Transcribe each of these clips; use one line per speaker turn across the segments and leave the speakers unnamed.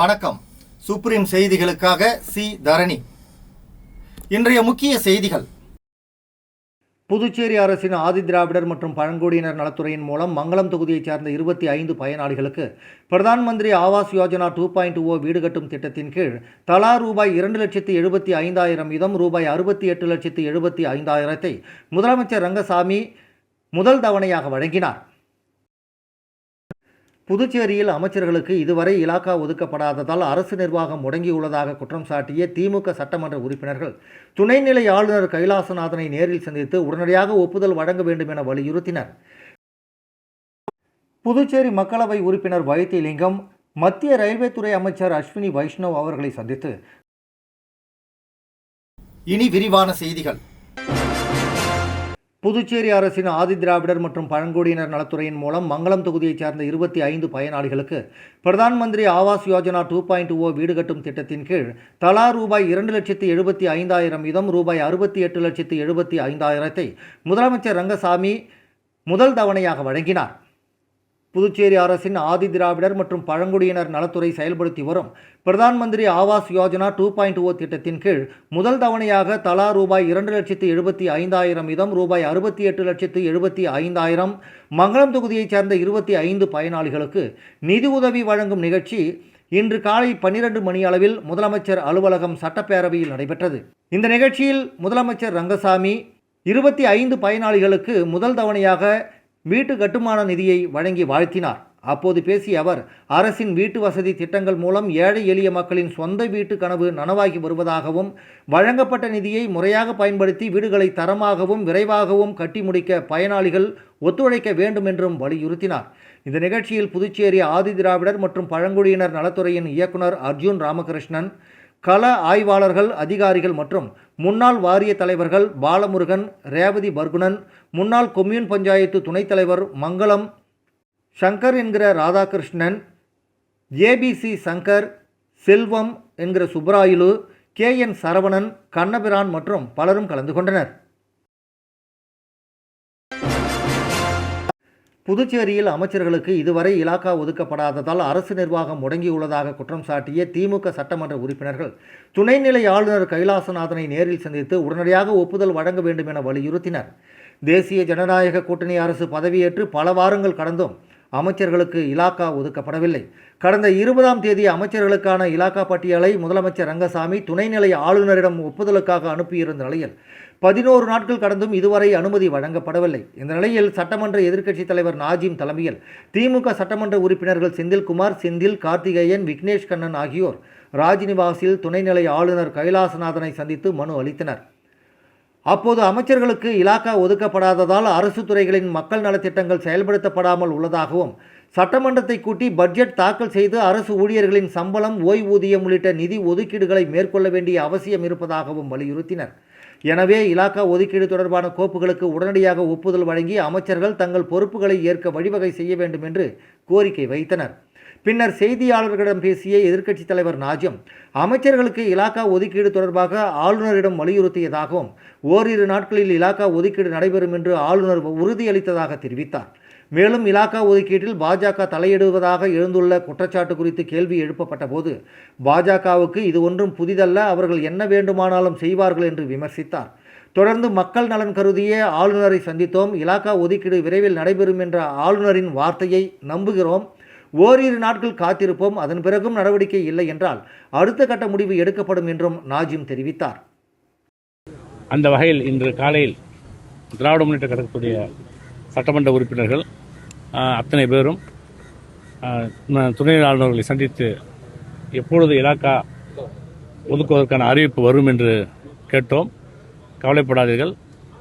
வணக்கம். சுப்ரீம் செய்திகளுக்காக சி தரணி. இன்றைய முக்கிய செய்திகள். புதுச்சேரி அரசின் ஆதிதிராவிடர் மற்றும் பழங்குடியினர் நலத்துறையின் மூலம் மங்களம் தொகுதியைச் சேர்ந்த 25 பயனாளிகளுக்கு பிரதான் மந்திரி ஆவாஸ் யோஜனா 2.0 வீடு கட்டும் திட்டத்தின் கீழ் தலா ரூபாய் 2,75,000 வீதம் ரூபாய் 68,75,000 முதலமைச்சர் ரங்கசாமி முதல் தவணையாக வழங்கினார். புதுச்சேரியில் அமைச்சர்களுக்கு இதுவரை இலாக்கா ஒதுக்கப்படாததால் அரசு நிர்வாகம் முடங்கியுள்ளதாக குற்றம் சாட்டிய திமுக சட்டமன்ற உறுப்பினர்கள் துணைநிலை ஆளுநர் கைலாசநாதனை நேரில் சந்தித்து உடனடியாக ஒப்புதல் வழங்க வேண்டும் என வலியுறுத்தினர். புதுச்சேரி மக்களவை உறுப்பினர் வைத்திலிங்கம் மத்திய ரயில்வே துறை அமைச்சர் அஸ்வினி வைஷ்ணவ் அவர்களை சந்தித்து இனி விரிவான செய்திகள். புதுச்சேரி அரசின் ஆதிதிராவிடர் மற்றும் பழங்குடியினர் நலத்துறையின் மூலம் மங்களம் தொகுதியைச் சேர்ந்த 25 பயனாளிகளுக்கு பிரதான் மந்திரி ஆவாஸ் யோஜனா 2.0 வீடு கட்டும் திட்டத்தின் கீழ் தலா ரூபாய் 2,75,000 வீதம் ரூபாய் 68,75,000 முதலமைச்சர் ரங்கசாமி முதல் தவணையாக வழங்கினார். புதுச்சேரி அரசின் ஆதிதிராவிடர் மற்றும் பழங்குடியினர் நலத்துறை செயல்படுத்தி வரும் பிரதான் மந்திரி ஆவாஸ் யோஜனா 2.0 திட்டத்தின் கீழ் முதல் தவணையாக தலா ரூபாய் 2,75,000 வீதம் ரூபாய் 68,75,000 மங்களம் தொகுதியைச் சேர்ந்த 25 பயனாளிகளுக்கு நிதி உதவி வழங்கும் நிகழ்ச்சி இன்று காலை 12 மணி அளவில் முதலமைச்சர் அலுவலகம் சட்டப்பேரவையில் நடைபெற்றது. இந்த நிகழ்ச்சியில் முதலமைச்சர் ரங்கசாமி 25 பயனாளிகளுக்கு முதல் தவணையாக வீட்டு கட்டுமான நிதியை வழங்கி வாழ்த்தினார். அப்போது பேசிய அவர், அரசின் வீட்டு வசதி திட்டங்கள் மூலம் ஏழை எளிய மக்களின் சொந்த வீட்டு கனவு நனவாகி வருவதாகவும் வழங்கப்பட்ட நிதியை முறையாக பயன்படுத்தி வீடுகளை தரமாகவும் விரைவாகவும் கட்டி முடிக்க பயனாளிகள் ஒத்துழைக்க வேண்டும் என்றும் வலியுறுத்தினார். இந்த நிகழ்ச்சியில் புதுச்சேரி ஆதிதிராவிடர் மற்றும் பழங்குடியினர் நலத்துறையின் இயக்குனர் அர்ஜுன் ராமகிருஷ்ணன், கள ஆய்வாளர்கள், அதிகாரிகள் மற்றும் முன்னாள் வாரிய தலைவர்கள் பாலமுருகன், ரேவதி பர்குணன், முன்னாள் கொம்யூன் பஞ்சாயத்து துணைத் தலைவர் மங்களம் சங்கர் என்கிற ராதாகிருஷ்ணன், ஏபிசி சங்கர், செல்வம் என்கிற சுப்ராயுலு, KN சரவணன், கண்ணபிரான் மற்றும் பலரும் கலந்து கொண்டனர். புதுச்சேரியில் அமைச்சர்களுக்கு இதுவரை இலாக்கா ஒதுக்கப்படாததால் அரசு நிர்வாகம் முடங்கியுள்ளதாக குற்றம் சாட்டிய திமுக சட்டமன்ற உறுப்பினர்கள் துணைநிலை ஆளுநர் கைலாசநாதனை நேரில் சந்தித்து உடனடியாக ஒப்புதல் வழங்க வேண்டும் என வலியுறுத்தினர். தேசிய ஜனநாயக கூட்டணி அரசு பதவியேற்று பல வாரங்கள் கடந்தும் அமைச்சர்களுக்கு இலாக்கா ஒதுக்கப்படவில்லை. கடந்த 20ஆம் தேதி அமைச்சர்களுக்கான இலாக்கா பட்டியலை முதலமைச்சர் ரங்கசாமி துணைநிலை ஆளுநரிடம் ஒப்புதலுக்காக அனுப்பியிருந்த நிலையில் 11 நாட்கள் கடந்தும் இதுவரை அனுமதி வழங்கப்படவில்லை. இந்த நிலையில் சட்டமன்ற எதிர்க்கட்சித் தலைவர் நாஜிம் தலைமையில் திமுக சட்டமன்ற உறுப்பினர்கள் செந்தில்குமார், செந்தில், கார்த்திகேயன், விக்னேஷ் கண்ணன் ஆகியோர் ராஜ்நிவாசில் துணைநிலை ஆளுநர் கைலாசநாதனை சந்தித்து மனு அளித்தனர். அப்போது அமைச்சர்களுக்கு இலாக்கா ஒதுக்கப்படாததால் அரசு துறைகளின் மக்கள் நலத்திட்டங்கள் செயல்படுத்தப்படாமல் உள்ளதாகவும் சட்டமன்றத்தை கூட்டி பட்ஜெட் தாக்கல் செய்து அரசு ஊழியர்களின் சம்பளம், ஓய்வூதியம் உள்ளிட்ட நிதி ஒதுக்கீடுகளை மேற்கொள்ள வேண்டிய அவசியம் இருப்பதாகவும் வலியுறுத்தினர். எனவே இலாக்கா ஒதுக்கீடு தொடர்பான கோப்புகளுக்கு உடனடியாக ஒப்புதல் வழங்கி அமைச்சர்கள் தங்கள் பொறுப்புகளை ஏற்க வழிவகை செய்ய வேண்டும் என்று கோரிக்கை வைத்தனர். பின்னர் செய்தியாளர்களிடம் பேசிய எதிர்க்கட்சித் தலைவர் நாஜிம், அமைச்சர்களுக்கு இலாக்கா ஒதுக்கீடு தொடர்பாக ஆளுநரிடம் வலியுறுத்தியதாகவும் ஓரிரு நாட்களில் இலாக்கா ஒதுக்கீடு நடைபெறும் என்று ஆளுநர் உறுதியளித்ததாக தெரிவித்தார். மேலும் இலாக்கா ஒதுக்கீட்டில் பாஜக தலையிடுவதாக எழுந்துள்ள குற்றச்சாட்டு குறித்து கேள்வி எழுப்பப்பட்ட போது பாஜகவுக்கு இது ஒன்றும் புதிதல்ல, அவர்கள் என்ன வேண்டுமானாலும் செய்வார்கள் என்று விமர்சித்தார். தொடர்ந்து மக்கள் நலன் கருதியே ஆளுநரை சந்தித்தோம், இலாக்கா ஒதுக்கீடு விரைவில் நடைபெறும் என்ற ஆளுநரின் வார்த்தையை நம்புகிறோம், ஓரிரு நாட்கள் காத்திருப்போம், அதன் பிறகும் நடவடிக்கை இல்லை என்றால் அடுத்த கட்ட முடிவு எடுக்கப்படும் என்றும் நாஜிம் தெரிவித்தார்.
அந்த வகையில் இன்று காலையில் திராவிட முன்னேற்ற கழகத்துடைய சட்டமன்ற உறுப்பினர்கள் அத்தனை பேரும் துணை ஆளுநர்களை சந்தித்து எப்பொழுது இலாக்கா ஒதுக்குவதற்கான அறிவிப்பு வரும் என்று கேட்டோம். கவலைப்படாதீர்கள்,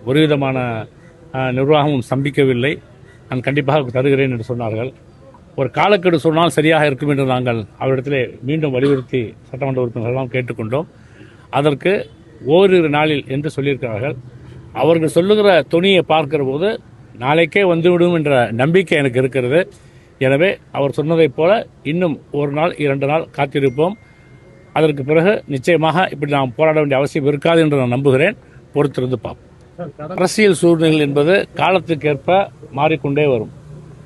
ஒரு விதமான நிர்வாகமும் சம்பிக்கவில்லை, நான் கண்டிப்பாக தருகிறேன் என்று சொன்னார்கள். ஒரு காலக்கெடு சொன்னால் சரியாக இருக்கும் என்று நாங்கள் அவரிடத்திலே மீண்டும் வலியுறுத்தி சட்டமன்ற உறுப்பினர்களெல்லாம் கேட்டுக்கொண்டோம். அதற்கு ஓரிரு நாளில் என்று சொல்லியிருக்கிறார்கள். அவர்கள் சொல்லுகிற துணியை பார்க்கிற போது நாளைக்கே வந்துவிடும் என்ற நம்பிக்கை எனக்கு இருக்கிறது. எனவே அவர் சொன்னதைப் போல இன்னும் ஒரு நாள் 2 நாள் காத்திருப்போம். அதற்கு பிறகு நிச்சயமாக இப்படி நாம் போராட வேண்டிய அவசியம் இருக்காது என்று நான் நம்புகிறேன். பொறுத்திருந்து பார்ப்போம். அரசியல் சூழ்நிலை என்பது காலத்துக்கேற்ப மாறிக்கொண்டே வரும்.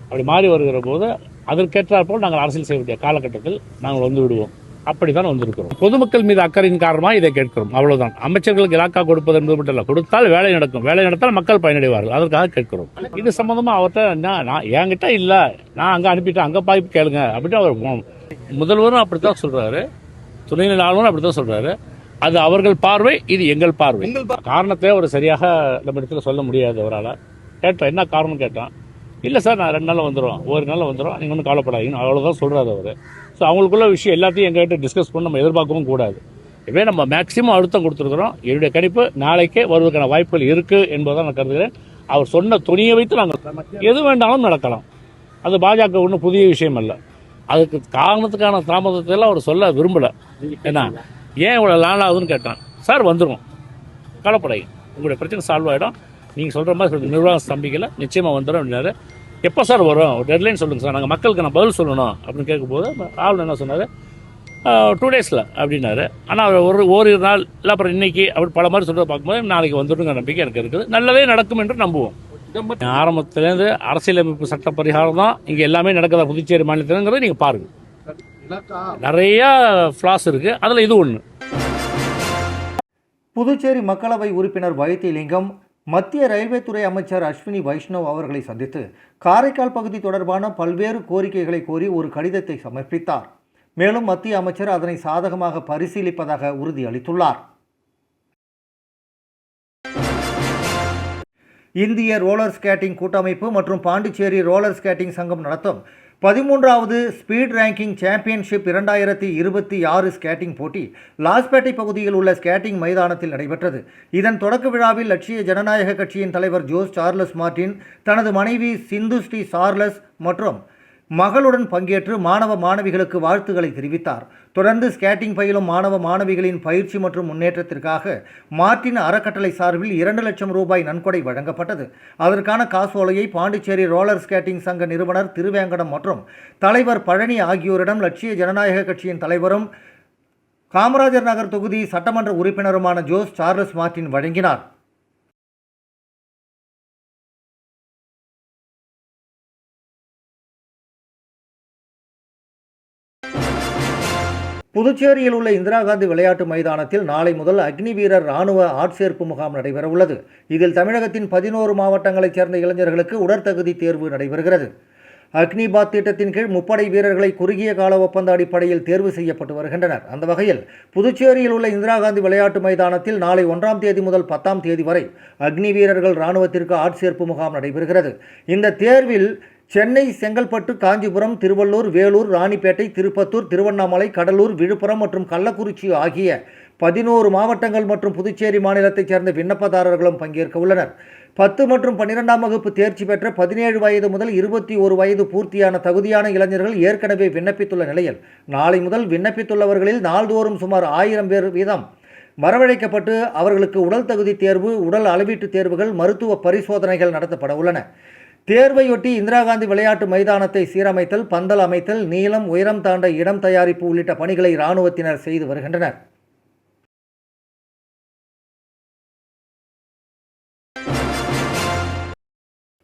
அப்படி மாறி வருகிற போது அதற்கேற்றாற்போல் நாங்கள் அரசியல் செய்ய வேண்டிய காலகட்டத்தில் நாங்கள் வந்து விடுவோம். அப்படித்தான் வந்திருக்கிறோம். பொதுமக்கள் மீது அக்கறையின் காரணமாக இதை கேட்கிறோம், அவ்வளவுதான். அமைச்சர்களுக்கு இலாக்கா கொடுப்பது என்பது மட்டும் இல்லை, கொடுத்தால் வேலை நடக்கும், வேலை நடத்தால் மக்கள் பயனடைவார்கள், அதற்காக கேட்கிறோம். இது சம்பந்தமா அவர்கிட்ட நான் என்கிட்ட இல்லை, நான் அங்கே அனுப்பிட்டேன், அங்கே பாய் கேளுங்க அப்படின்னு அவர் முதல்வரும் அப்படித்தான் சொல்றாரு, துணைநிலை ஆளுநரும் அப்படித்தான் சொல்றாரு. அது அவர்கள் பார்வை, இது எங்கள் பார்வை. காரணத்தை ஒரு சரியாக நம்ம இடத்துல சொல்ல முடியாது. அவரால் கேட்டோம், என்ன காரணம் கேட்டான். இல்லை சார், நான் 2 நாளில் வந்துடும், ஒரு நாளில் வந்துடும், நீங்கள் ஒன்றும் கவலைப்படாதீங்க, அவ்வளோதான் சொல்கிறாரு அவர். ஸோ அவங்களுக்குள்ள விஷயம் எல்லாத்தையும் எங்கள்கிட்ட டிஸ்கஸ் பண்ணி நம்ம எதிர்பார்க்கவும் கூடாது. இதே நம்ம மேக்ஸிமம் அழுத்தம் கொடுத்துருக்குறோம். என்னுடைய கணிப்பு நாளைக்கே வருவதற்கான வாய்ப்புகள் இருக்குது என்பதை நான் கருதுகிறேன். அவர் சொன்ன துணியை வைத்து நாங்கள் எது வேண்டாலும் நடக்கலாம். அது பாஜக ஒன்றும் புதிய விஷயம் அல்ல. அதுக்கு காரணத்துக்கான தாமதத்தையெல்லாம் அவர் சொல்ல விரும்பலை. ஏன்னா ஏன் இவ்வளோ நாள் ஆகுதுன்னு கேட்டான். சார் வந்துடும், கவலைப்படாதீங்க, உங்களுடைய பிரச்சனை சால்வ் ஆகிடும், நீங்கள் சொல்கிற மாதிரி நிர்வாகம் ஸ்தம்பிக்கல, நிச்சயமாக வந்துடும் அப்படின்னாரு. எப்போ சார் வரும், ஒரு டெட்லைன் சொல்லுங்கள் சார், நாங்கள் மக்களுக்கு நான் பதில் சொல்லணும் அப்படின்னு கேட்கும்போது ஆளுநர் என்ன சொன்னார், 2 டேஸில் அப்படின்னாரு. ஆனால் அவர் ஓரிரு நாள் இல்லை, அப்புறம் இன்னைக்கு அப்படி பல மாதிரி சொல்கிறத பார்க்கும்போது நாளைக்கு வந்துடுங்கிற நம்பிக்கை எனக்கு இருக்குது. நல்லதே நடக்கும் என்று நம்புவோம். ஆரம்பத்திலேருந்து அரசியலமைப்பு சட்ட பரிகாரம் தான் இங்கே எல்லாமே நடக்குதா புதுச்சேரி மாநிலத்தில்ங்கிறத நீங்கள் பாருங்கள். நிறையா ஃப்ளாஸ் இருக்குது, அதில் இது ஒன்று.
புதுச்சேரி மக்களவை உறுப்பினர் வைத்திலிங்கம் மத்திய ரயில்வே துறை அமைச்சர் அஸ்வினி வைஷ்ணவ் அவர்களை சந்தித்து காரைக்கால் பகுதி தொடர்பான பல்வேறு கோரிக்கைகளை கோரி ஒரு கடிதத்தை சமர்ப்பித்தார். மேலும் மத்திய அமைச்சர் அதனை சாதகமாக பரிசீலிப்பதாக உறுதியளித்துள்ளார். இந்திய ரோலர் ஸ்கேட்டிங் கூட்டமைப்பு மற்றும் பாண்டிச்சேரி ரோலர் ஸ்கேட்டிங் சங்கம் நடத்தும் 13வது ஸ்பீட் ரேங்கிங் சாம்பியன்ஷிப் 2026 ஸ்கேட்டிங் போட்டி லாஸ்பேட்டை பகுதியில் உள்ள ஸ்கேட்டிங் மைதானத்தில் நடைபெற்றது. இதன் தொடக்க விழாவில் லட்சிய ஜனநாயக கட்சியின் தலைவர் ஜோஸ் சார்லஸ் மார்டின் தனது மனைவி சிந்து ஸ்ரீ சார்லஸ் மற்றும் மகளுடன் பங்கேற்று மாணவ மாணவிகளுக்கு வாழ்த்துக்களை தெரிவித்தார். தொடர்ந்து ஸ்கேட்டிங் பயிலும் மாணவ மாணவிகளின் பயிற்சி மற்றும் முன்னேற்றத்திற்காக மார்டின் அறக்கட்டளை சார்பில் 2 லட்சம் ரூபாய் நன்கொடை வழங்கப்பட்டது. அதற்கான காசோலையை பாண்டிச்சேரி ரோலர் ஸ்கேட்டிங் சங்க நிறுவனர் திருவேங்கடம் மற்றும் தலைவர் பழனி ஆகியோரிடம் லட்சிய ஜனநாயக கட்சியின் தலைவரும் காமராஜர் நகர் தொகுதி சட்டமன்ற உறுப்பினருமான ஜோஸ் சார்லஸ் மார்டின் வழங்கினார். புதுச்சேரியில் உள்ள இந்திரா காந்தி விளையாட்டு மைதானத்தில் நாளை முதல் அக்னி வீரர் இராணுவ ஆட்சேர்ப்பு முகாம் நடைபெற உள்ளது. இதில் தமிழகத்தின் 11 மாவட்டங்களைச் சேர்ந்த இளைஞர்களுக்கு உடற்தகுதி தேர்வு நடைபெறுகிறது. அக்னிபாத் திட்டத்தின் கீழ் முப்படை வீரர்களை குறுகிய கால ஒப்பந்த அடிப்படையில் தேர்வு செய்யப்பட்டு வருகின்றனர். அந்த வகையில் புதுச்சேரியில் உள்ள இந்திரா காந்தி விளையாட்டு மைதானத்தில் நாளை 1ஆம் தேதி முதல் 10ஆம் தேதி வரை அக்னி வீரர்கள் இராணுவத்திற்கு ஆட்சேர்ப்பு முகாம் நடைபெறுகிறது. இந்த தேர்வில் சென்னை, செங்கல்பட்டு, காஞ்சிபுரம், திருவள்ளூர், வேலூர், ராணிப்பேட்டை, திருப்பத்தூர், திருவண்ணாமலை, கடலூர், விழுப்புரம் மற்றும் கள்ளக்குறிச்சி ஆகிய 11 மாவட்டங்கள் மற்றும் புதுச்சேரி மாநிலத்தைச் சேர்ந்த விண்ணப்பதாரர்களும் பங்கேற்க உள்ளனர். 10 மற்றும் 12ஆம் வகுப்பு தேர்ச்சி பெற்ற 17 வயது முதல் 21 வயது பூர்த்தியான தகுதியான இளைஞர்கள் ஏற்கனவே விண்ணப்பித்துள்ள நிலையில் நாளை முதல் விண்ணப்பித்துள்ளவர்களில் நாள்தோறும் சுமார் 1000 பேர் வீதம் வரவழைக்கப்பட்டு அவர்களுக்கு உடல் தகுதி தேர்வு, உடல் அளவீட்டு தேர்வுகள், மருத்துவ பரிசோதனைகள் நடத்தப்பட உள்ளன. தேர்வையொட்டி இந்திரா காந்தி விளையாட்டு மைதானத்தை சீரமைத்தல், பந்தல் அமைத்தல், நீளம், உயரம் தாண்ட இடம் தயாரிப்பு உள்ளிட்ட பணிகளை இராணுவத்தினர் செய்து வருகின்றனர்.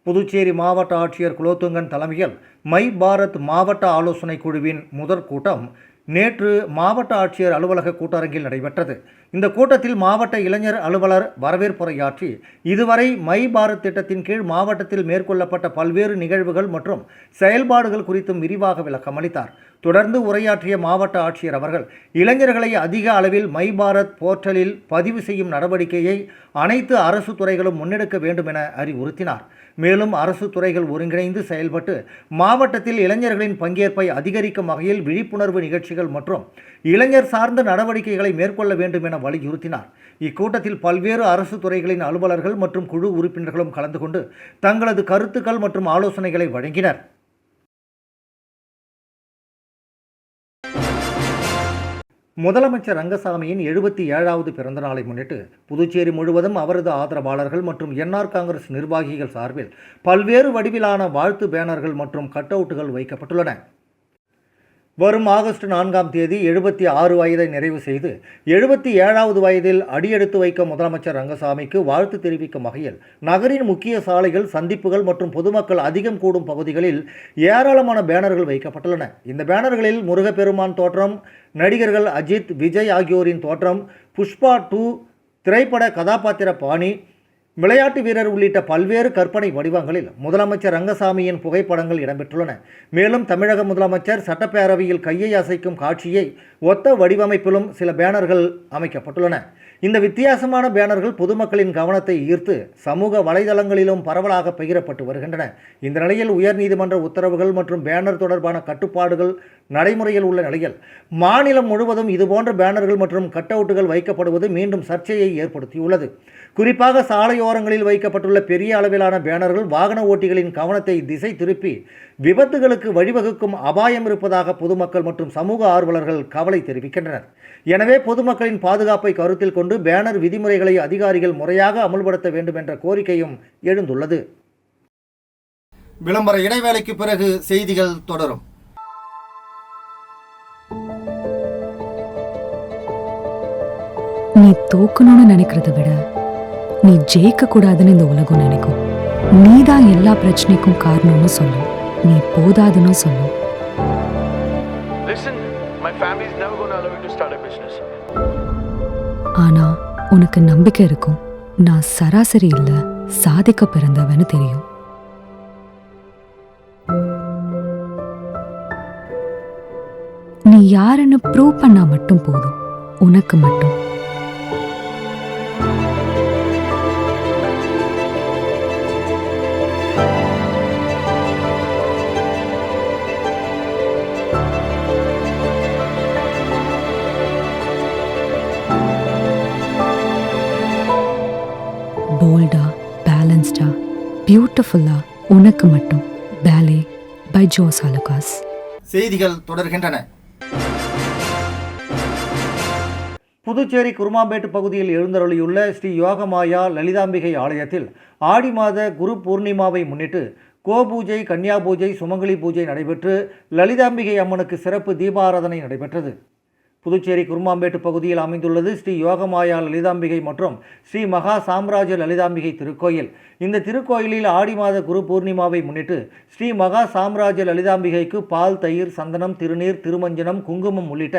புதுச்சேரி மாவட்ட ஆட்சியர் குலோத்துங்கன் தலைமையில் மை பாரத் மாவட்ட ஆலோசனை குழுவின் முதற் கூட்டம் நேற்று மாவட்ட ஆட்சியர் அலுவலக கூட்டரங்கில் நடைபெற்றது. இந்த கூட்டத்தில் மாவட்ட இளைஞர் அலுவலர் வரவேற்புரையாற்றி இதுவரை மை பாரத் திட்டத்தின் கீழ் மாவட்டத்தில் மேற்கொள்ளப்பட்ட பல்வேறு நிகழ்வுகள் மற்றும் செயல்பாடுகள் குறித்தும் விரிவாக விளக்கம் அளித்தார். தொடர்ந்து உரையாற்றிய மாவட்ட ஆட்சியர் அவர்கள் இளைஞர்களை அதிக அளவில் மை பாரத் போர்ட்டலில் பதிவு செய்யும் நடவடிக்கையை அனைத்து அரசு துறைகளும் முன்னெடுக்க வேண்டும் என அறிவுறுத்தினார். மேலும் அரசு துறைகள் ஒருங்கிணைந்து செயல்பட்டு மாவட்டத்தில் இளைஞர்களின் பங்கேற்பை அதிகரிக்கும் வகையில் விழிப்புணர்வு நிகழ்ச்சிகள் மற்றும் இளைஞர் சார்ந்த நடவடிக்கைகளை மேற்கொள்ள வேண்டும் என வலியுறுத்தினார். இக்கூட்டத்தில் பல்வேறு அரசு துறைகளின் அலுவலர்கள் மற்றும் குழு உறுப்பினர்களும் கலந்து கொண்டு தங்களது கருத்துக்கள் மற்றும் ஆலோசனைகளை வழங்கினர். முதலமைச்சர் ரங்கசாமியின் 77வது பிறந்த நாளை முன்னிட்டு புதுச்சேரி முழுவதும் அவரது ஆதரவாளர்கள் மற்றும் என்ஆர் காங்கிரஸ் நிர்வாகிகள் சார்பில் பல்வேறு வடிவிலான வாழ்த்து பேனர்கள் மற்றும் கட் அவுட்டுகள் வைக்கப்பட்டுள்ளன. வரும் ஆகஸ்ட் 4ஆம் தேதி 76 வயதை நிறைவு செய்து 77வது வயதில் அடியெடுத்து வைக்க முதலமைச்சர் ரங்கசாமிக்கு வாழ்த்து தெரிவிக்கும் வகையில் நகரின் முக்கிய சாலைகள், சந்திப்புகள் மற்றும் பொதுமக்கள் அதிகம் கூடும் பகுதிகளில் ஏராளமான பேனர்கள் வைக்கப்பட்டுள்ளன. இந்த பேனர்களில் முருகப்பெருமான் தோற்றம், நடிகர்கள் அஜித், விஜய் ஆகியோரின் தோற்றம், புஷ்பா 2 திரைப்பட கதாபாத்திர பாணி, விளையாட்டு வீரர் உள்ளிட்ட பல்வேறு கற்பனை வடிவங்களில் முதலமைச்சர் ரங்கசாமியின் புகைப்படங்கள் இடம்பெற்றுள்ளன. மேலும் தமிழக முதலமைச்சர் சட்டப்பேரவையில் கையை அசைக்கும் காட்சியை ஒத்த வடிவமைப்பிலும் சில பேனர்கள் அமைக்கப்பட்டுள்ளன. இந்த வித்தியாசமான பேனர்கள் பொதுமக்களின் கவனத்தை ஈர்த்து சமூக வலைதளங்களிலும் பரவலாக பகிரப்பட்டு வருகின்றன. இந்த நிலையில் உயர்நீதிமன்ற உத்தரவுகள் மற்றும் பேனர் தொடர்பான கட்டுப்பாடுகள் நடைமுறையில் உள்ள நிலையில் மாநிலம் முழுவதும் இதுபோன்ற பேனர்கள் மற்றும் கட் அவுட்டுகள் வைக்கப்படுவது மீண்டும் சர்ச்சையை ஏற்படுத்தியுள்ளது. குறிப்பாக சாலையோரங்களில் வைக்கப்பட்டுள்ள பெரிய அளவிலான பேனர்கள் வாகன ஓட்டிகளின் கவனத்தை திசை திருப்பி விபத்துகளுக்கு வழிவகுக்கும் அபாயம் இருப்பதாக பொதுமக்கள் மற்றும் சமூக ஆர்வலர்கள் கவலை தெரிவிக்கின்றனர். எனவே பொதுமக்களின் பாதுகாப்பை கருத்தில் கொண்டு பேனர் விதிமுறைகளை அதிகாரிகள் முறையாக அமல்படுத்த வேண்டும் என்ற கோரிக்கையும் எழுந்துள்ளது. விளம்பர இடைவேளைக்கு பிறகு செய்திகள் தொடரும்.
நீ தோக்கணும்னு நினைக்கிறத விட நீ ஜெயிக்க கூடாதுன்னு இந்த உலகம் நினைக்கும். நீதான் எல்லா பிரச்சனைக்கும் காரணம்னு சொல்லும். நீ போதாதுன்னு சொல்லும்.
Listen, my family is never going to allow me to start a business.
ஆனா உனக்கு நம்பிக்கை இருக்கும். நான் சராசரி இல்ல, சாதிக்க பிறந்தவன்னு தெரியும். நீ யாருன்னு ப்ரூவ் பண்ணா மட்டும் போதும். உனக்கு மட்டும். போல்டா, பேலன்ஸ்டா, பியூட்டிஃபுல்லா, உனக்கு மட்டும். பேலே பை ஜோஸ் அலுகாஸ்.
செய்திகள் தொடர்கின்றன. புதுச்சேரி குருமாம்பேட்டு பகுதியில் எழுந்தருளியுள்ள ஸ்ரீ யோகமாயா லலிதாம்பிகை ஆலயத்தில் ஆடி மாத குரு பூர்ணிமாவை முன்னிட்டு கோபூஜை, கன்னியா பூஜை, சுமங்கலி பூஜை நடைபெற்று லலிதாம்பிகை அம்மனுக்கு சிறப்பு தீபாராதனை நடைபெற்றது. புதுச்சேரி குருமாம்பேட்டு பகுதியில் அமைந்துள்ளது ஸ்ரீ யோகமாயா லலிதாம்பிகை மற்றும் ஸ்ரீ மகா சாம்ராஜ்ய லலிதாம்பிகை திருக்கோயில். இந்த திருக்கோயிலில் ஆடி மாத குரு பூர்ணிமாவை முன்னிட்டு ஸ்ரீ மகா சாம்ராஜ்ய லலிதாம்பிகைக்கு பால், தயிர், சந்தனம், திருநீர், திருமஞ்சனம், குங்குமம் உள்ளிட்ட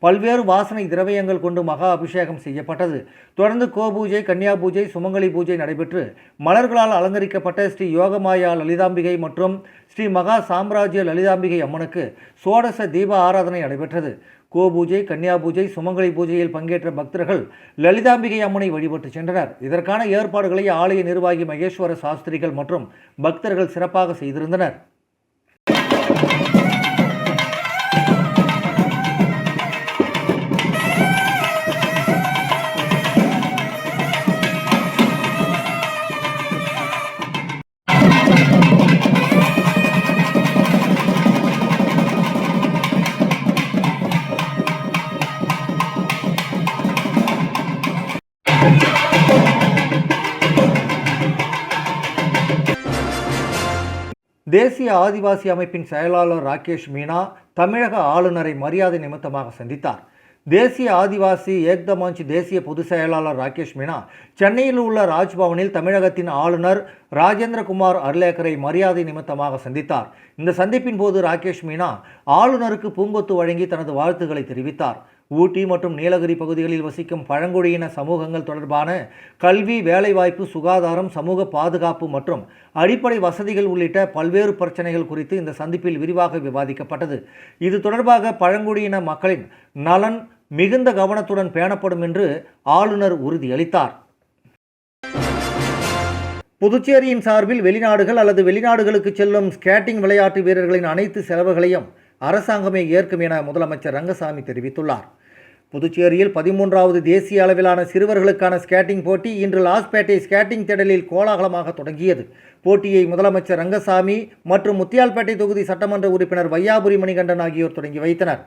பல்வேறு வாசனை திரவியங்கள் கொண்டு மகா அபிஷேகம் செய்யப்பட்டது. தொடர்ந்து கோபூஜை, கன்னியா பூஜை, சுமங்கலி பூஜை நடைபெற்று மலர்களால் அலங்கரிக்கப்பட்ட ஸ்ரீ யோகமாயா லலிதாம்பிகை மற்றும் ஸ்ரீ மகா சாம்ராஜ்ய லலிதாம்பிகை அம்மனுக்கு சோடச தீப ஆராதனை நடைபெற்றது. கோபூஜை, கன்னியா பூஜை, சுமங்கலி பூஜையில் பங்கேற்ற பக்தர்கள் லலிதாம்பிகை அம்மனை வழிபட்டு சென்றனர். இதற்கான ஏற்பாடுகளை ஆலய நிர்வாகி மகேஸ்வர சாஸ்திரிகள் மற்றும் பக்தர்கள் சிறப்பாக செய்திருந்தனர். தேசிய ஆதிவாசி அமைப்பின் செயலாளர் ராகேஷ் மீனா தமிழக ஆளுநரை மரியாதை நிமித்தமாக சந்தித்தார். தேசிய ஆதிவாசி ஏக்த மஞ்ச் தேசிய பொதுச் செயலாளர் ராகேஷ் மீனா சென்னையில் உள்ள ராஜ்பவனில் தமிழகத்தின் ஆளுநர் ராஜேந்திரகுமார் அர்லேக்கரை மரியாதை நிமித்தமாக சந்தித்தார். இந்த சந்திப்பின் போது ராகேஷ் மீனா ஆளுநருக்கு பூங்கொத்து வழங்கி தனது வாழ்த்துக்களை தெரிவித்தார். ஊட்டி மற்றும் நீலகிரி பகுதிகளில் வசிக்கும் பழங்குடியின சமூகங்கள் தொடர்பான கல்வி, வேலைவாய்ப்பு, சுகாதாரம், சமூக பாதுகாப்பு மற்றும் அடிப்படை வசதிகள் உள்ளிட்ட பல்வேறு பிரச்சனைகள் குறித்து இந்த சந்திப்பில் விரிவாக விவாதிக்கப்பட்டது. இது தொடர்பாக பழங்குடியின மக்களின் நலன் மிகுந்த கவனத்துடன் பேணப்படும் என்று ஆளுநர் உறுதியளித்தார். புதுச்சேரியின் சார்பில் வெளிநாடுகள் அல்லது வெளிநாடுகளுக்கு செல்லும் ஸ்கேட்டிங் விளையாட்டு வீரர்களின் அனைத்து செலவுகளையும் அரசாங்கமே ஏற்கும் என முதலமைச்சர் ரங்கசாமி தெரிவித்துள்ளார். புதுச்சேரியில் 13வது தேசிய அளவிலான சிறுவர்களுக்கான ஸ்கேட்டிங் போட்டி இன்று லாஸ்பேட்டை ஸ்கேட்டிங் திடலில் கோலாகலமாக தொடங்கியது. போட்டியை முதலமைச்சர் ரங்கசாமி மற்றும் முத்தியால்பேட்டை தொகுதி சட்டமன்ற உறுப்பினர் வையாபுரி மணிகண்டன் ஆகியோர் தொடங்கி வைத்தனர்.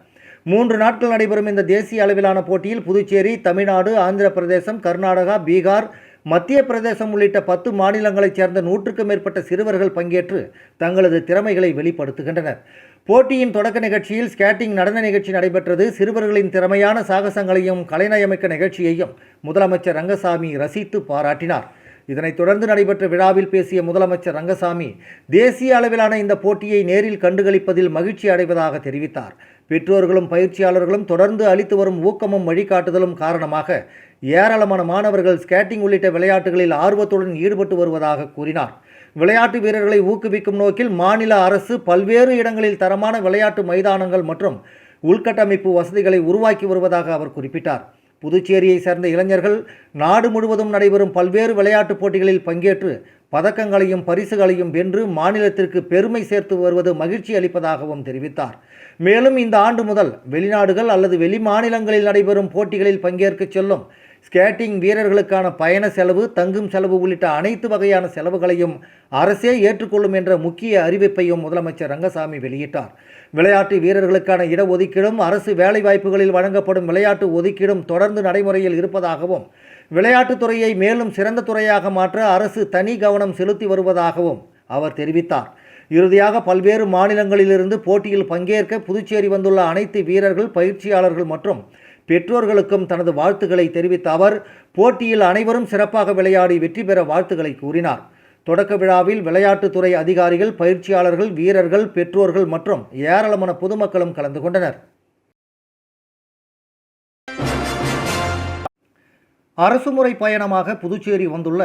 3 நாட்கள் நடைபெறும் இந்த தேசிய அளவிலான போட்டியில் புதுச்சேரி, தமிழ்நாடு, ஆந்திர பிரதேசம், கர்நாடகா, பீகார், மத்திய பிரதேசம் உள்ளிட்ட 10 மாநிலங்களைச் சேர்ந்த 100க்கும் மேற்பட்ட சிறுவர்கள் பங்கேற்று தங்களது திறமைகளை வெளிப்படுத்துகின்றனர். போட்டியின் தொடக்க நிகழ்ச்சியில் ஸ்கேட்டிங் நடன நிகழ்ச்சி நடைபெற்றது. சிறுவர்களின் திறமையான சாகசங்களையும் கலைநயமிக்க நிகழ்ச்சியையும் முதலமைச்சர் ரங்கசாமி ரசித்து பாராட்டினார். இதனைத் தொடர்ந்து நடைபெற்ற விழாவில் பேசிய முதலமைச்சர் ரங்கசாமி, தேசிய அளவிலான இந்த போட்டியை நேரில் கண்டுகளிப்பதில் மகிழ்ச்சி அடைவதாக தெரிவித்தார். பெற்றோர்களும் பயிற்சியாளர்களும் தொடர்ந்து அளித்து வரும் ஊக்கமும் வழிகாட்டுதலும் காரணமாக ஏராளமான மாணவர்கள் ஸ்கேட்டிங் உள்ளிட்ட விளையாட்டுகளில் ஆர்வத்துடன் ஈடுபட்டு வருவதாக கூறினார். விளையாட்டு வீரர்களை ஊக்குவிக்கும் நோக்கில் மாநில அரசு பல்வேறு இடங்களில் தரமான விளையாட்டு மைதானங்கள் மற்றும் உள்கட்டமைப்பு வசதிகளை உருவாக்கி வருவதாக அவர் குறிப்பிட்டார். புதுச்சேரியை சேர்ந்த இளைஞர்கள் நாடு முழுவதும் நடைபெறும் பல்வேறு விளையாட்டுப் போட்டிகளில் பங்கேற்று பதக்கங்களையும் பரிசுகளையும் வென்று மாநிலத்திற்கு பெருமை சேர்த்து வருவது மகிழ்ச்சி அளிப்பதாகவும் தெரிவித்தார். மேலும் இந்த ஆண்டு முதல் வெளிநாடுகள் அல்லது வெளி மாநிலங்களில் நடைபெறும் போட்டிகளில் பங்கேற்க செல்லும் ஸ்கேட்டிங் வீரர்களுக்கான பயண செலவு, தங்கும் செலவு உள்ளிட்ட அனைத்து வகையான செலவுகளையும் அரசே ஏற்றுக்கொள்ளும் என்ற முக்கிய அறிவிப்பையும் முதலமைச்சர் ரங்கசாமி வெளியிட்டார். விளையாட்டு வீரர்களுக்கான இடஒதுக்கீடும் அரசு வேலைவாய்ப்புகளில் வழங்கப்படும் விளையாட்டு ஒதுக்கீடும் தொடர்ந்து நடைமுறையில் இருப்பதாகவும் விளையாட்டுத்துறையை மேலும் சிறந்த துறையாக மாற்ற அரசு தனி கவனம் செலுத்தி வருவதாகவும் அவர் தெரிவித்தார். இறுதியாக பல்வேறு மாநிலங்களிலிருந்து போட்டியில் பங்கேற்க புதுச்சேரி வந்துள்ள அனைத்து வீரர்கள், பயிற்சியாளர்கள் மற்றும் பெற்றோர்களுக்கும் தனது வாழ்த்துக்களை தெரிவித்த அவர் போட்டியில் அனைவரும் சிறப்பாக விளையாடி வெற்றி பெற வாழ்த்துக்களை கூறினார். தொடக்க விழாவில் விளையாட்டுத்துறை அதிகாரிகள், பயிற்சியாளர்கள், வீரர்கள், பெற்றோர்கள் மற்றும் ஏராளமான பொதுமக்களும் கலந்து கொண்டனர். அரசுமுறை பயணமாக புதுச்சேரி வந்துள்ள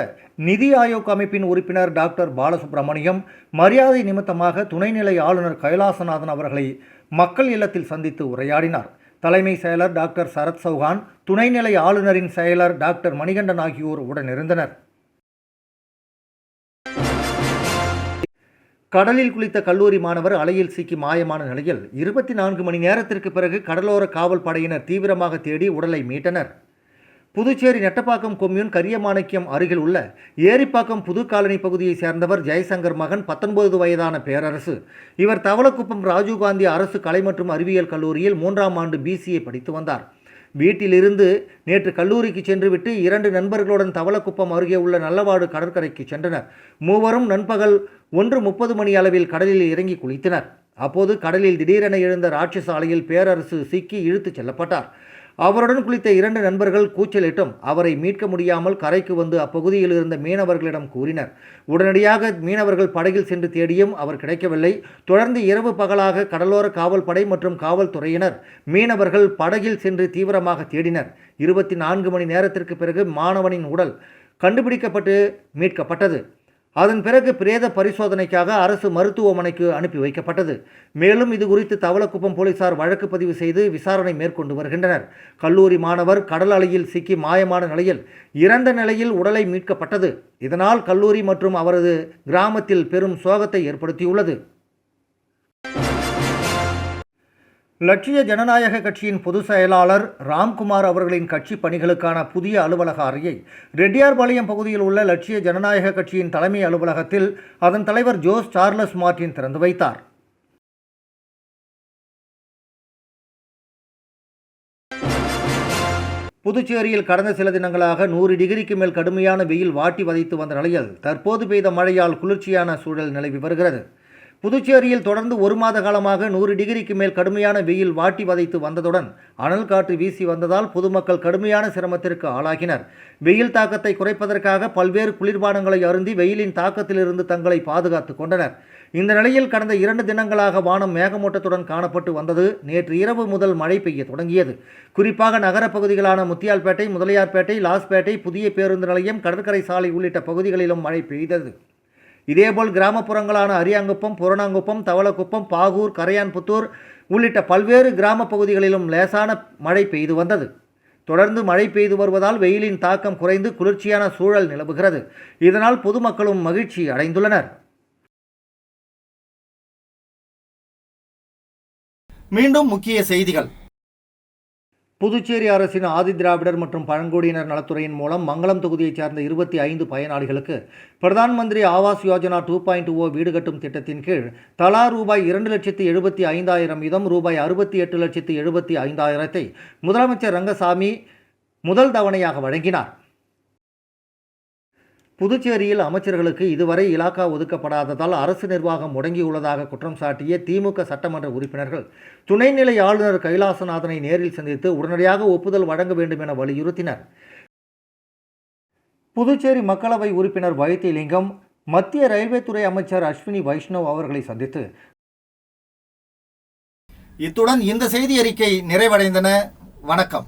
நிதி ஆயோக் அமைப்பின் உறுப்பினர் டாக்டர் பாலசுப்ரமணியம் மரியாதை நிமித்தமாக துணைநிலை ஆளுநர் கைலாசநாதன் அவர்களை மக்கள் இல்லத்தில் சந்தித்து உரையாடினார். தலைமை செயலர் டாக்டர் சரத் சௌஹான், துணைநிலை ஆளுநரின் செயலர் டாக்டர் மணிகண்டன் ஆகியோர் உடனிருந்தனர். கடலில் குளித்த கல்லூரி மாணவர் அலையில் சிக்கி மாயமான நிலையில் 24 மணி நேரத்திற்கு பிறகு கடலோர காவல் படையினர் தீவிரமாக தேடி உடலை மீட்டனர். புதுச்சேரி நெட்டப்பாக்கம் கொம்யூன் கரியமாணிக்கம் அருகில் உள்ள ஏரிப்பாக்கம் புது காலனி பகுதியைச் சேர்ந்தவர் ஜெயசங்கர் மகன் 19 வயதான பேரரசு. இவர் தவளக்குப்பம் ராஜீவ்காந்தி அரசு கலை மற்றும் அறிவியல் கல்லூரியில் 3ஆம் ஆண்டு BCA படித்து வந்தார். வீட்டிலிருந்து நேற்று கல்லூரிக்கு சென்றுவிட்டு 2 நண்பர்களுடன் தவளக்குப்பம் அருகே உள்ள நல்லவாடு கடற்கரைக்கு சென்றனர். மூவரும் நண்பகல் 1:30 மணி அளவில் கடலில் இறங்கி குளித்தனர். அப்போது கடலில் திடீரென எழுந்த ராட்சச அலையில் பேரரசு சிக்கி இழுத்துச் செல்லப்பட்டார். அவருடன் குளித்த 2 நண்பர்கள் கூச்சலிட்டும் அவரை மீட்க முடியாமல் கரைக்கு வந்து அப்பகுதியில் இருந்த மீனவர்களிடம் கூறினர். உடனடியாக மீனவர்கள் படகில் சென்று தேடியும் அவர் கிடைக்கவில்லை. தொடர்ந்து இரவு பகலாக கடலோர காவல் படை மற்றும் காவல்துறையினர் மீனவர்கள் படகில் சென்று தீவிரமாக தேடினர். 24 மணி நேரத்திற்கு பிறகு மாணவனின் உடல் கண்டுபிடிக்கப்பட்டு மீட்கப்பட்டது. அதன் பிறகு பிரேத பரிசோதனைக்காக அரசு மருத்துவமனைக்கு அனுப்பி வைக்கப்பட்டது. மேலும் இது குறித்து தவளக்குப்பம் போலீசார் வழக்கு பதிவு செய்து விசாரணை மேற்கொண்டு வருகின்றனர். கல்லூரி மாணவர் கடல் அலையில் சிக்கி மாயமான நிலையில் இறந்த நிலையில் உடலை மீட்கப்பட்டது. இதனால் கல்லூரி மற்றும் அவரது கிராமத்தில் பெரும் சோகத்தை ஏற்படுத்தியுள்ளது. லட்சிய ஜனநாயக கட்சியின் பொதுச் செயலாளர் ராம்குமார் அவர்களின் கட்சி பணிகளுக்கான புதிய அலுவலக அறையை ரெட்டியார்பாளையம் பகுதியில் உள்ள லட்சிய ஜனநாயக கட்சியின் தலைமை அலுவலகத்தில் அதன் தலைவர் ஜோஸ் சார்லஸ் மார்டின் திறந்து வைத்தார். புதுச்சேரியில் கடந்த சில தினங்களாக 100 டிகிரிக்கு மேல் கடுமையான வெயில் வாட்டி வதைத்து வந்த நிலையில் தற்போது பெய்த மழையால் குளிர்ச்சியான சூழல் நிலவி வருகிறது. புதுச்சேரியில் தொடர்ந்து 1 மாத காலமாக 100 டிகிரிக்கு மேல் கடுமையான வெயில் வாட்டி வதைத்து வந்ததுடன் அனல் காற்று வீசி வந்ததால் பொதுமக்கள் கடுமையான சிரமத்திற்கு ஆளாகினர். வெயில் தாக்கத்தை குறைப்பதற்காக பல்வேறு குளிர்பானங்களை அருந்தி வெயிலின் தாக்கத்திலிருந்து தங்களை பாதுகாத்துக் கொண்டனர். இந்த நிலையில் கடந்த 2 தினங்களாக வானம் மேகமூட்டத்துடன் காணப்பட்டு வந்தது. நேற்று இரவு முதல் மழை பெய்ய தொடங்கியது. குறிப்பாக நகரப் பகுதிகளான முத்தியால்பேட்டை, முதலியார்பேட்டை, லாஸ்பேட்டை, புதிய பேருந்து நிலையம், கடற்கரை சாலை உள்ளிட்ட பகுதிகளிலும் மழை பெய்தது. இதேபோல் கிராமப்புறங்களான அரியாங்குப்பம், புறநாங்குப்பம், தவளக்குப்பம், பாகூர், கரையான்புத்தூர் உள்ளிட்ட பல்வேறு கிராம பகுதிகளிலும் லேசான மழை பெய்து வந்தது. தொடர்ந்து மழை பெய்து வருவதால் வெயிலின் தாக்கம் குறைந்து குளிர்ச்சியான சூழல் நிலவுகிறது. இதனால் பொதுமக்களும் மகிழ்ச்சி அடைந்துள்ளனர். மீண்டும் முக்கிய செய்திகள். புதுச்சேரி அரசின் ஆதிதிராவிடர் மற்றும் பழங்குடியினர் நலத்துறையின் மூலம் மங்களம் தொகுதியைச் சேர்ந்த 25 பயனாளிகளுக்கு பிரதான் மந்திரி ஆவாஸ் யோஜனா 2.0 வீடு கட்டும் திட்டத்தின் கீழ் தலா ரூபாய் 2,75,000 வீதம் ரூபாய் 68,75,000 முதலமைச்சர் ரங்கசாமி முதல் தவணையாக வழங்கினார். புதுச்சேரியில் அமைச்சர்களுக்கு இதுவரை இலாக்கா ஒதுக்கப்படாததால் அரசு நிர்வாகம் முடங்கியுள்ளதாக குற்றம் சாட்டிய திமுக சட்டமன்ற உறுப்பினர்கள் துணைநிலை ஆளுநர் கைலாசநாதனை நேரில் சந்தித்து உடனடியாக ஒப்புதல் வழங்க வேண்டும் என வலியுறுத்தினர். புதுச்சேரி மக்களவை உறுப்பினர் வைத்திலிங்கம் மத்திய ரயில்வே துறை அமைச்சர் அஸ்வினி வைஷ்ணவ் அவர்களை சந்தித்து இத்துடன் இந்த செய்தி அறிக்கை நிறைவடைந்தன. வணக்கம்.